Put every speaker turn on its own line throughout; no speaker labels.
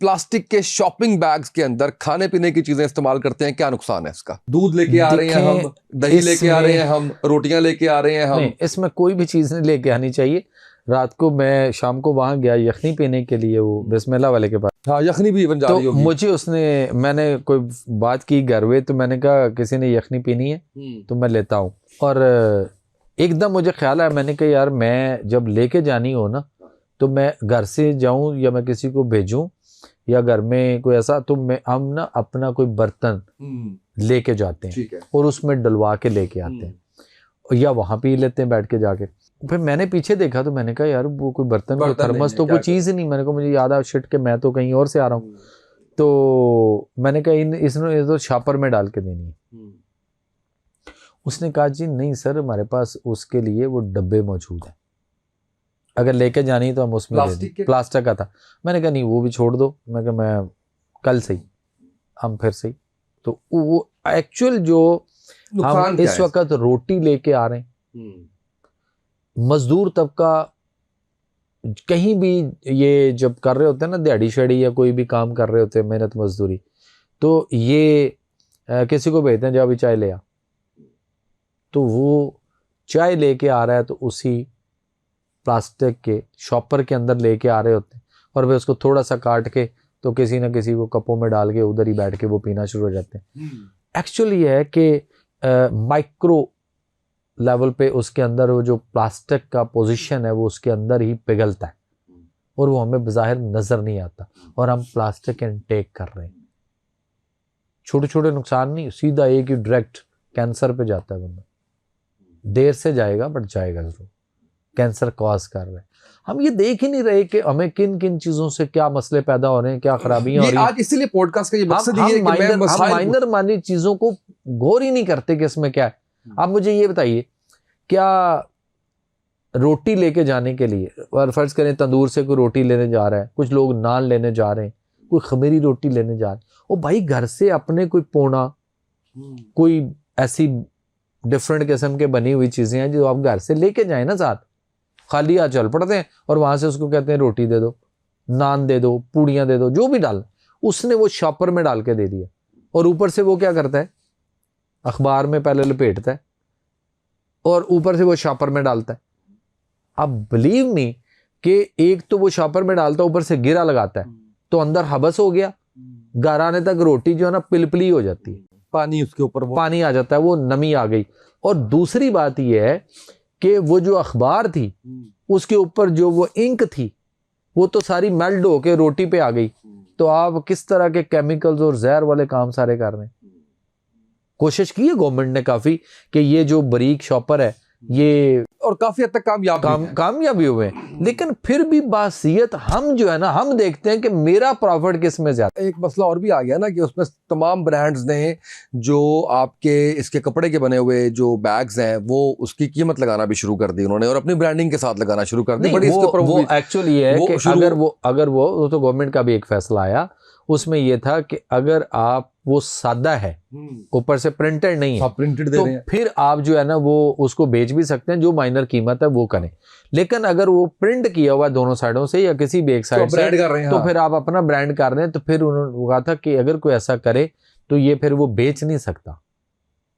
Plastic के shopping bags के अंदर खाने पीने की चीजें इस्तेमाल करते हैं, क्या नुकसान है इसका? दूध लेके आ रहे हैं हम, दही लेके आ रहे हैं हम, रोटियां लेके आ रहे हैं हम।
नहीं, इसमें कोई भी चीज़ नहीं लेके आनी चाहिए। रात को मैं शाम को वहाँ गया यखनी पीने के लिए, वो बिस्मिल्लाह वाले के पास।
हाँ, यखनी भी इवन जा रही
तो
होगी।
मुझे मैंने कोई बात की घर में, तो मैंने कहा किसी ने यखनी पीनी है तो मैं लेता हूँ। और एकदम मुझे ख्याल आया, मैंने कहा यार मैं जब लेके जानी हो ना, तो मैं घर से जाऊं या मैं किसी को भेजूं या घर में कोई ऐसा, तो हम ना अपना कोई बर्तन लेके जाते हैं,
ठीक है,
और उसमें डलवा के लेके आते हैं, या वहां पी लेते हैं बैठ के जाके। फिर मैंने पीछे देखा तो मैंने कहा यार वो कोई बर्तन कोई थर्मस तो कोई चीज़ ही नहीं। मैंने कहा मुझे याद आ शिट के मैं तो कहीं और से आ रहा हूँ। तो मैंने कहा इसने तो छापर में डाल के देनी है। उसने कहा जी नहीं सर, हमारे पास उसके लिए वो डब्बे मौजूद हैं, अगर लेके जानी तो हम उसमें दे दें। प्लास्टिक का था। मैंने कहा नहीं वो भी छोड़ दो। मैं कहा मैं कल सही, हम फिर सही। तो वो एक्चुअल जो हम इस वक्त रोटी लेके आ रहे हैं, मजदूर तबका कहीं भी ये जब कर रहे होते हैं ना, दिहाड़ी शड़ी या कोई भी काम कर रहे होते हैं, मेहनत मजदूरी, तो ये किसी को भेजते हैं जब भी चाय ले आ, तो वो चाय लेके आ रहा है तो उसी प्लास्टिक के शॉपर के अंदर लेके आ रहे होते हैं, और वे उसको थोड़ा सा काट के तो किसी ना किसी को कपों में डाल के उधर ही बैठ के वो पीना शुरू हो जाते हैं। एक्चुअली ये है कि माइक्रो लेवल पे उसके अंदर वो जो प्लास्टिक का पोजीशन है वो उसके अंदर ही पिघलता है, और वो हमें बज़ाहिर नज़र नहीं आता, और हम प्लास्टिक इनटेक कर रहे हैं। छोटे छोटे नुकसान नहीं, सीधा एक ही डायरेक्ट कैंसर पे जाता है बंदा। देर से जाएगा बट जाएगा जरूर। कैंसर कॉज कर रहे हैं। हम ये देख ही नहीं रहे कि हमें किन किन चीजों से क्या मसले पैदा हो रहे हैं, क्या खराबियां हो रही हैं।
आज इसीलिए पॉडकास्ट का ये मकसद ये है कि मैं
माइनर मानी चीजों को गौर ही नहीं करते कि इसमें क्या है। आप मुझे ये बताइए, क्या रोटी लेके जाने के लिए, और फर्ज करें तंदूर से कोई रोटी लेने जा रहा है, कुछ लोग नान लेने जा रहे हैं, कोई खमीरी रोटी लेने जा रहे हैं, ओ भाई घर से अपने कोई पोना, कोई ऐसी डिफरेंट किस्म के बनी हुई चीजें हैं जो आप घर से लेके जाए ना साथ। खाली हाथ चल पड़ते हैं और वहां से उसको कहते हैं रोटी दे दो, नान दे दो, पूड़ियां दे दो, जो भी डाल, उसने वो शॉपर में डाल के दे दिया, और ऊपर से वो क्या करता है, अखबार में पहले लपेटता है और ऊपर से वो शॉपर में डालता है। अब बिलीव मी कि एक तो वो शॉपर में डालता है, ऊपर से गिरा लगाता है, तो अंदर हबस हो गया, घर आने तक रोटी जो है ना पिलपिली हो जाती है,
पानी उसके ऊपर
पानी आ जाता है, वो नमी आ गई। और दूसरी बात यह है कि वो जो अखबार थी उसके ऊपर जो वो इंक थी वो तो सारी मेल्ट होके रोटी पे आ गई। तो आप किस तरह के केमिकल्स और जहर वाले काम सारे कर रहे हैं। कोशिश की है गवर्नमेंट ने काफी कि ये जो बारीक शॉपर है ये, और
काफी हद तक
कामयाबी हुए, लेकिन फिर भी बासियत हम जो है ना, हम देखते हैं कि मेरा प्रॉफिट किस में ज्यादा।
एक मसला और भी आ गया ना कि उसमें तमाम ब्रांड्स ने जो आपके इसके कपड़े के बने हुए जो बैग्स हैं वो उसकी कीमत लगाना भी शुरू कर दी उन्होंने, और अपनी ब्रांडिंग के साथ लगाना शुरू कर दी।
वो एक्चुअली है कि अगर वो तो गवर्नमेंट का भी एक फैसला आया, उसमें यह था कि अगर आप वो सादा है, ऊपर से प्रिंटेड नहीं है,
प्रिंटेड दे
तो
रहे हैं,
फिर आप जो है ना वो उसको बेच भी सकते हैं, जो माइनर कीमत है वो करें। लेकिन अगर वो प्रिंट किया हुआ है दोनों साइडों से या किसी भी एक साइड से, तो फिर आप अपना ब्रांड कर रहे हैं। तो फिर उन्होंने कहा था कि अगर कोई ऐसा करे तो ये फिर वो बेच नहीं सकता,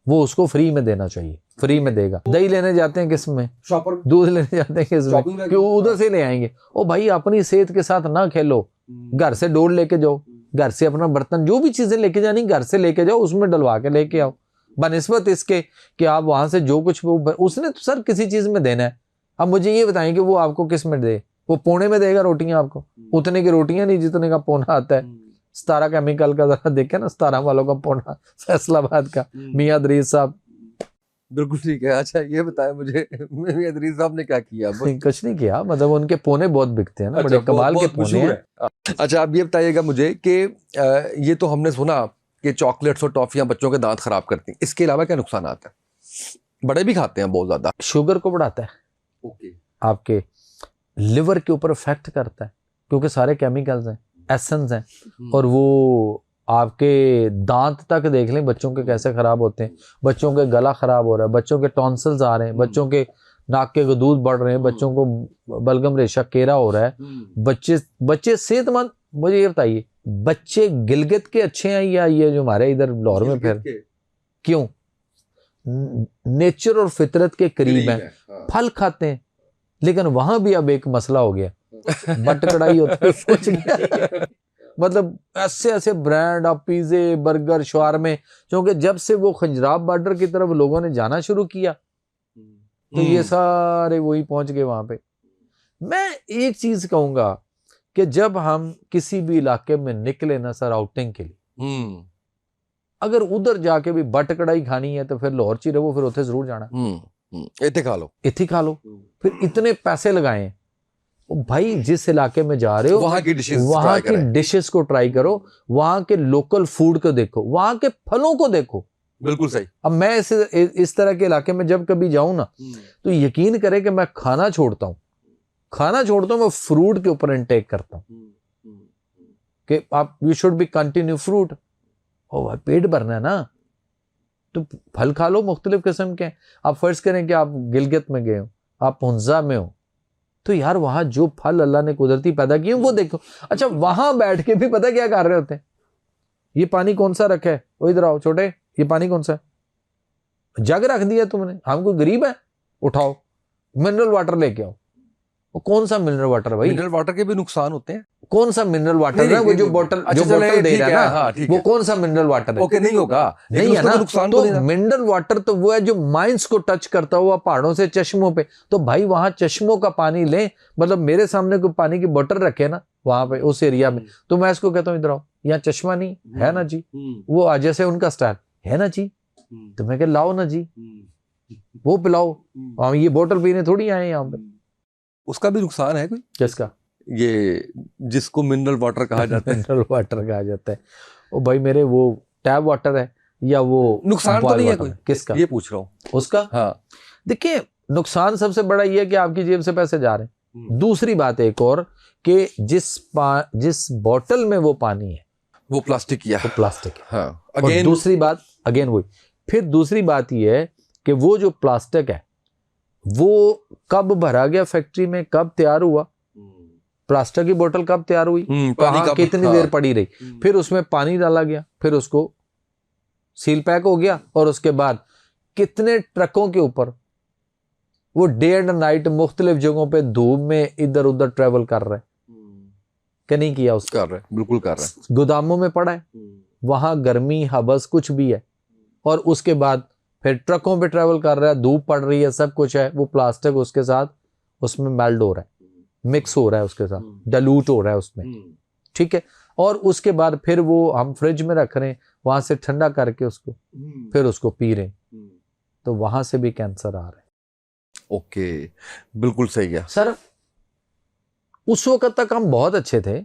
वो उसको फ्री में देना चाहिए, फ्री में देगा। दही लेने जाते हैं किस में, दूध लेने जाते हैं किस में, क्यों उधर से ले आएंगे। ओ भाई अपनी सेहत के साथ ना खेलो, घर से डोल लेके जाओ, घर से अपना बर्तन जो भी चीजें लेके जानी घर से लेके जाओ, उसमें डलवा के लेके आओ, बनिस्बत इसके कि आप वहां से जो कुछ उसने तो सर किसी चीज में देना है। अब मुझे ये बताएं कि वो आपको किस में दे, वो पौने में देगा रोटियां आपको, उतने की रोटियां नहीं जितने का पौना आता है। 17 केमिकल का जरा देखे ना, 17 वालों का पौना फैसलाबाद का मियां दरीस साहब।
बिल्कुल ठीक है। अच्छा ये बताएं मुझे, मियां दरीस साहब ने क्या किया?
कुछ नहीं किया, मतलब उनके पौने बहुत बिकते हैं ना, बड़े कमाल के पौने हैं।
अच्छा आप ये बताइएगा मुझे कि ये तो हमने सुना कि चॉकलेट्स और टॉफियां बच्चों के दांत खराब करती हैं, इसके अलावा क्या नुकसान आता है? बड़े भी खाते हैं बहुत ज्यादा।
शुगर को बढ़ाता है, आपके लिवर के ऊपर इफेक्ट करता है, क्योंकि सारे केमिकल्स हैं, एसेंस हैं, और वो आपके दांत तक देख लें बच्चों के कैसे खराब होते हैं। बच्चों के गला खराब हो रहा है, बच्चों के टॉन्सिल्स आ रहे हैं, बच्चों के नाक के गदूद बढ़ रहे हैं, बच्चों को बलगम रेशा केरा हो रहा है, बच्चे सेहतमंद मुझे ये बताइए, बच्चे गिलगित के अच्छे हैं या ये जो हमारे इधर लाहौर में फिर क्यों? नेचर और फितरत के करीब हैं, फल खाते हैं, लेकिन वहां भी अब एक मसला हो गया, बट कढ़ाई होती है सोच गया। मतलब ऐसे ऐसे ब्रांड, अब पिज्जे, बर्गर, शवारमे, क्योंकि जब से वो खंजराब बॉर्डर की तरफ लोगों ने जाना शुरू किया तो ये सारे वही पहुंच गए वहां पे। मैं एक चीज कहूंगा कि जब हम किसी भी इलाके में निकले ना सर आउटिंग के लिए, अगर उधर जाके भी बट कढ़ाई खानी है तो फिर लाहौर च रहो, फिर उथे जरूर जाना,
इत्थे खा लो,
इत्थे खा लो, फिर इतने पैसे लगाए। भाई जिस इलाके में जा रहे हो
वहां की
डिशेस को ट्राई करो, वहां के लोकल फूड को देखो, वहां के फलों को देखो।
बिल्कुल सही।
अब मैं इस तरह के इलाके में जब कभी जाऊं ना तो यकीन करें कि मैं खाना छोड़ता हूं, मैं फ्रूट के ऊपर इंटेक करता हूं कि आप you should be continue fruit. ओ भाई पेट भरना है ना तो फल खा लो मुख्तलिफ किस्म के। आप फर्ज करें कि आप गिलगित में गए हो, आप हुंजा में हो, तो यार वहां जो फल अल्लाह ने कुदरती पैदा किए वो देखो। अच्छा वहां बैठ के भी पता क्या कर रहे होते हैं, ये पानी कौन सा रखा है, वो इधर आओ छोटे, ये पानी कौन सा है, जग रख दिया तुमने, हम कोई गरीब है, उठाओ मिनरल वाटर लेके आओ। वो कौन सा मिनरल वाटर भाई?
मिनरल वाटर के भी नुकसान होते हैं।
कौन सा मिनरल वाटर है वो जो बोतल दे रहा है ना,
हाँ,
वो कौन सा मिनरल वाटर है?
ओके नहीं होगा,
नहीं है ना,
नुकसान
तो मिनरल वाटर तो वो है जो माइंस को टच करता हुआ पहाड़ों से चश्मों पे। तो भाई वहां चश्मों का पानी लें, मतलब मेरे सामने कोई पानी की बोतल रखे ना वहां पे उस एरिया में, तो मैं इसको कहता हूँ इधर आओ, यहाँ चश्मा नहीं है ना जी, वो जैसे उनका स्टाइल है ना जी, तो मैं कह लाओ ना जी, वो पिलाओ, हम ये बोतल पीने थोड़ी आए यहाँ पे।
उसका भी नुकसान है कोई?
किसका?
ये जिसको मिनरल वाटर कहा जाता है।
मिनरल वाटर कहा जाता है, ओ भाई मेरे वो टैप वाटर है या वो
नुकसान तो नहीं है कोई?
किसका
ये पूछ रहा हूँ।
उसका?
हाँ
देखिए नुकसान सबसे बड़ा ये है कि आपकी जेब से पैसे जा रहे हैं। दूसरी बात एक और कि जिस बोतल में वो पानी है
वो प्लास्टिक की है,
वो प्लास्टिक है।
हाँ।
और दूसरी बात अगेन वही, फिर दूसरी बात ये है कि वो जो प्लास्टिक है वो कब भरा गया फैक्ट्री में, कब तैयार हुआ, प्लास्टिक की बोतल कब तैयार हुई, कहाँ कितनी देर पड़ी रही, फिर उसमें पानी डाला गया, फिर उसको सील पैक हो गया, और उसके बाद कितने ट्रकों के ऊपर वो डे एंड नाइट मुख्तलिफ जगहों पे धूप में इधर उधर ट्रेवल कर रहे हैं कि नहीं किया? उसको
कर रहे, बिल्कुल कर रहे हैं।
गोदामों में पड़ा है, वहां गर्मी हबस कुछ भी है, और उसके बाद फिर ट्रकों पे ट्रेवल कर रहा है, धूप पड़ रही है, सब कुछ है, वो प्लास्टिक उसके साथ उसमें मेल्ट हो रहा है, मिक्स हो रहा है उसके साथ, डाइल्यूट हो रहा है उसमें, ठीक है। और उसके बाद फिर वो हम फ्रिज में रख रहे हैं, वहां से ठंडा करके उसको फिर उसको पी रहे हैं, तो वहां से भी कैंसर आ रहा है।
ओके, बिल्कुल सही है
सर। उस वक्त तक हम बहुत अच्छे थे,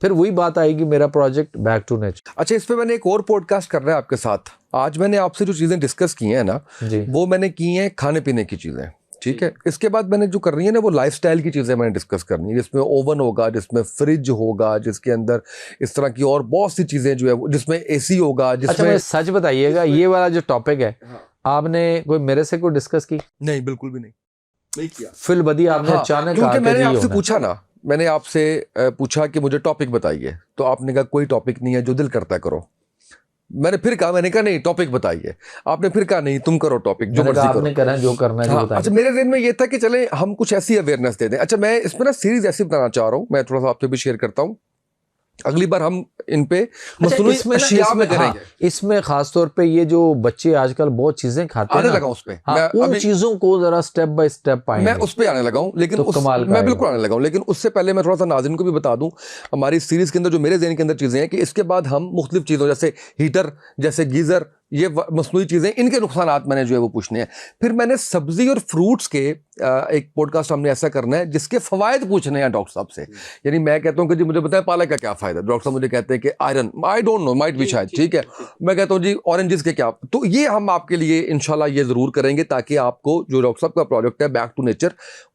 फिर वही बात आएगी मेरा प्रोजेक्ट बैक टू नेचर।
अच्छा, इस पे मैंने एक और पॉडकास्ट कर रहा है आपके साथ। आज मैंने आपसे जो चीजें डिस्कस की हैं ना
जी,
वो मैंने की हैं खाने पीने की चीजें, ठीक है। इसके बाद मैंने जो कर रही है ना वो लाइफस्टाइल की चीजें मैंने डिस्कस करनी है, जिसमें ओवन होगा, जिसमें फ्रिज होगा, जिसके अंदर इस तरह की और बहुत सी चीजें जो है, जिसमें एसी होगा, जिसमें।
अच्छा, मुझे सच बताइएगा, ये वाला जो टॉपिक है आपने कोई मेरे से कोई डिस्कस की?
नहीं, बिल्कुल भी नहीं किया।
फिल बदी आपने अचानक
क्योंकि मैंने आपसे पूछा ना, मैंने आपसे पूछा कि मुझे टॉपिक बताइए, तो आपने कहा कोई टॉपिक नहीं है, जो दिल करता है करो। मैंने फिर कहा, मैंने कहा नहीं टॉपिक बताइए, आपने फिर कहा नहीं तुम करो टॉपिक, जो मर्जी करो,
आपने करना जो करना है जो बताइए।
अच्छा, मेरे दिन में ये था कि चले हम कुछ ऐसी अवेयरनेस दे दें। अच्छा, मैं इसमें ना सीरीज ऐसी बनाना चाह रहा हूँ, मैं थोड़ा सा आपसे भी शेयर करता हूँ। अगली बार हम इन पे मसनूई अशिया में करेंगे।
इसमें खास तौर पे ये जो बच्चे आजकल बहुत चीजें खाते हैं,
आने लगा उस पे,
उन चीजों को जरा स्टेप बाय स्टेप पाएंगे।
मैं उस पे आने लगा हूँ, लेकिन मैं बिल्कुल आने लगा हूँ, लेकिन उससे पहले मैं थोड़ा सा नाज़रीन को भी बता दूं, हमारी सीरीज के अंदर जो मेरे ज़हन के अंदर चीजें हैं कि इसके बाद हम मुख्तलिफ चीजों जैसे हीटर, जैसे गीजर, ये मसनूई चीजें, इनके नुकसानात मैंने जो है वो पूछने हैं। फिर मैंने सब्जी और फ्रूट्स के एक पॉडकास्ट हमने ऐसा करना है जिसके फवायद पूछने हैं डॉक्टर साहब से। यानी मैं कहता हूँ कि जी मुझे बताएं पालक का क्या फायदा, डॉक्टर साहब मुझे कहते हैं कि iron, I don't know, might भी शायद, ठीक है। मैं कहता हूँ जी ऑरेंजेस के क्या, तो ये हम आपके लिए इंशाल्लाह ये जरूर करेंगे ताकि आपको जो डॉक्टर साहब का प्रोडक्ट है बैक टू नेचर,